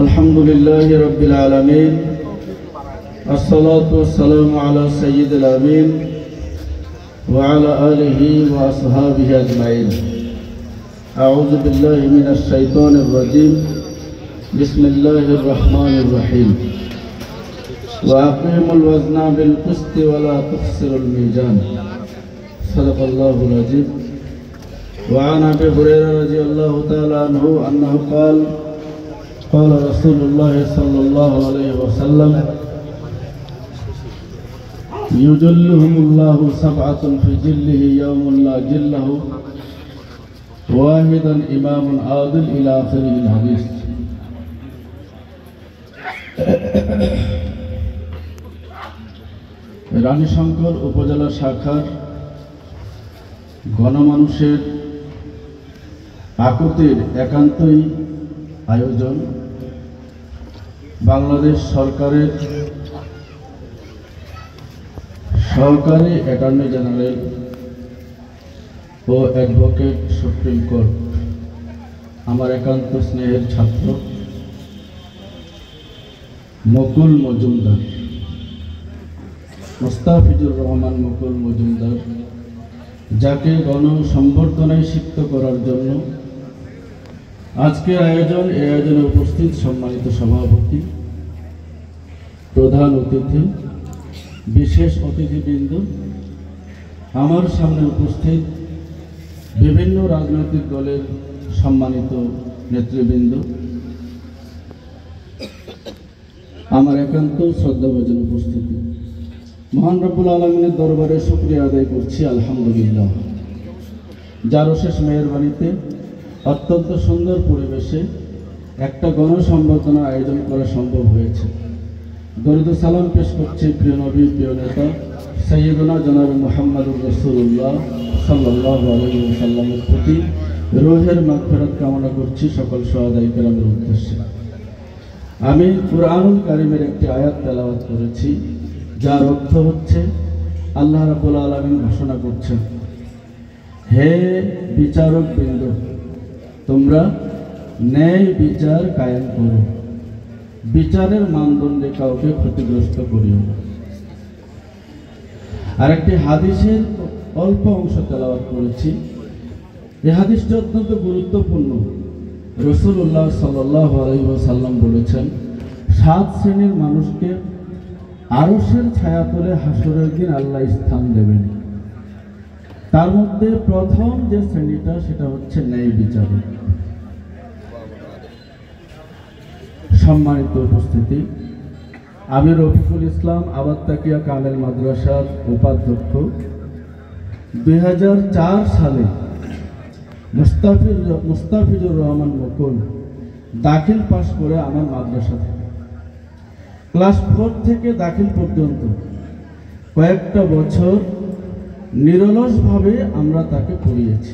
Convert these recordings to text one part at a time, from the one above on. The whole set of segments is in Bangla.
الحمد لله رب العالمين الصلاة والسلام على سيد الأمين وعلى آله وأصحابه أجمعين. أعوذ بالله من الشيطان الرجيم. بسم الله الرحمن الرحيم. وأقيموا الوزن بالقسط ولا تخسروا الميزان. صدق الله العظيم. وعن أبي هريرة رضي الله تعالى عنه أنه قال قال رسول الله صلى الله عليه وسلم يجلهم الله سبعة في جله يوم لا جله واحدا إمام عادل إلى آخر الحديث. রানীশঙ্কর উপজেলা শাখার গণমানুষের আকুতির একান্তই আয়োজন বাংলাদেশ সরকারের সহকারী অ্যাটর্নি জেনারেল ও অ্যাডভোকেট সুপ্রিম কোর্ট আমার একান্ত স্নেহের ছাত্র মুকুল মজুমদার, মুস্তাফিজুর রহমান মুকুল মজুমদার, যাকে গণসংবর্ধনায় সিক্ত করার জন্য আজকের আয়োজনে উপস্থিত সম্মানিত সভাপতি, প্রধান অতিথি, বিশেষ অতিথিবৃন্দ, আমার সামনে উপস্থিত বিভিন্ন রাজনৈতিক দলের সম্মানিত নেতৃবৃন্দ, আমার একান্ত শ্রদ্ধাভাজন উপস্থিতি, মহান রব্বুল আলামিনের দরবারে শুকরিয়া আদায় করছি আলহামদুলিল্লাহ, যার অশেষ মেহেরবানিতে অত্যন্ত সুন্দর পরিবেশে একটা গণসংবর্ধনার আয়োজন করা সম্ভব হয়েছে। দরুদ ও সালাম পেশ করছি প্রিয় নবী, প্রিয় নেতা সাইয়্যিদুনা জনাব মুহাম্মদুর রাসূলুল্লাহ সাল্লাল্লাহু আলাইহি ওয়াসাল্লামের প্রতি রূহের মাগফিরাত কামনা করছি সকল শুহাদায়ে কেরামের উদ্দেশ্যে। আমি কুরআনুল কারীমের একটি আয়াত তেলাওয়াত করেছি, যার অর্থ হচ্ছে আল্লাহ রাব্বুল আলামিন ঘোষণা করছেন, হে বিচারক বৃন্দ, তোমরা ন্যায় বিচার কায়েম করো, বিচারের মানদণ্ডে কাউকে ক্ষতিগ্রস্ত করিও না। আরেকটি হাদিসের অল্প অংশ তেলাওয়াত করেছি। এই হাদিসটি অত্যন্ত গুরুত্বপূর্ণ। রাসূলুল্লাহ সাল্লাল্লাহু আলাইহি ওয়াসাল্লাম বলেছেন, 7 শ্রেণীর মানুষকে আরশের ছায়াতলে হাসরের দিন আল্লাহ স্থান দেবেন। তার মধ্যে প্রথম যে শ্রেণীটা সেটা হচ্ছে ন্যায় বিচারক। সম্মানিত উপস্থিতি, আমি রফিকুল ইসলাম আবাদ তাকিয়া কামেল মাদ্রাসার উপাধ্যক্ষ। 2004 সালে মুস্তাফিজুর রহমান মুকুল দাখিল পাশ করে আমার মাদ্রাসা থেকে ক্লাস 4 থেকে দাখিল পর্যন্ত কয়েকটা বছর নিরলসভাবে আমরা তাকে পড়িয়েছি।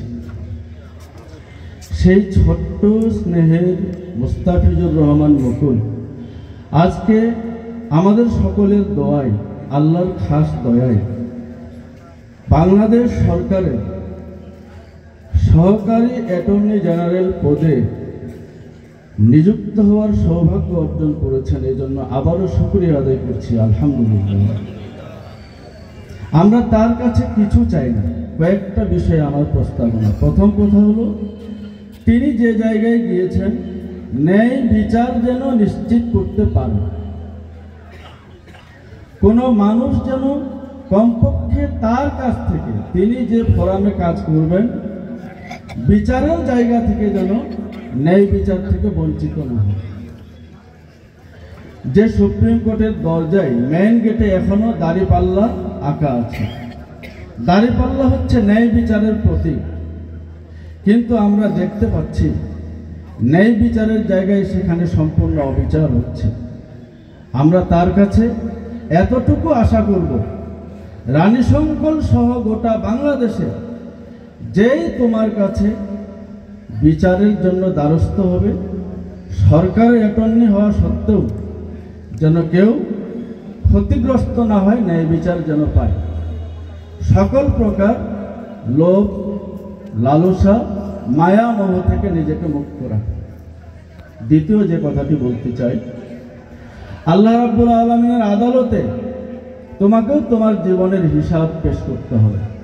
সেই ছোট্ট স্নেহের মুস্তাফিজুর রহমান মুকুল আজকে আমাদের সকলের দোয়ায়, আল্লাহর খাস দয়ায়, বাংলাদেশ সরকারের সহকারী অ্যাটর্নি জেনারেল পদে নিযুক্ত হওয়ার সৌভাগ্য অর্জন করেছেন। এই জন্য আবারও শুকরিয়া আদায় করছি আলহামদুলিল্লাহ। আমরা তার কাছে কিছু চাই না, কয়েকটা বিষয়ে আমার প্রস্তাবনা। প্রথম কথা হলো, তিনি যে জায়গায় গিয়েছেন ন্যায় বিচার যেন নিশ্চিত করতে পারেন। কোনো মানুষ যেন কমপক্ষে তার কাছ থেকে, তিনি যে ফোরামে কাজ করবেন, বিচারের জায়গা থেকে যেন ন্যায় বিচার থেকে বঞ্চিত না হয়। যে সুপ্রিম কোর্টের দরজায় মেইন গেটে এখনো দাঁড়িপাল্লা আঁকা আছে। দাঁড়িপাল্লা হচ্ছে ন্যায় বিচারের প্রতীক, কিন্তু আমরা দেখতে পাচ্ছি ন্যায় বিচারের জায়গায় সেখানে সম্পূর্ণ অবিচার হচ্ছে। আমরা তার কাছে এতটুকু আশা করব, রানীশঙ্কর সহ গোটা বাংলাদেশে যেই তোমার কাছে বিচারের জন্য দ্বারস্থ হবে, সরকারের অ্যাটর্নি হওয়া সত্ত্বেও যেন কেউ ক্ষতিগ্রস্ত না হয়, ন্যায় বিচার যেন পায়। সকল প্রকার লোভ, লালসা, মায়া মোহ থেকে নিজেকে মুক্ত রাখে। দ্বিতীয় যে কথাটি বলতে চাই, আল্লাহ রাব্বুল আলামিনের আদালতে তোমাকেও তোমার জীবনের হিসাব পেশ করতে হবে।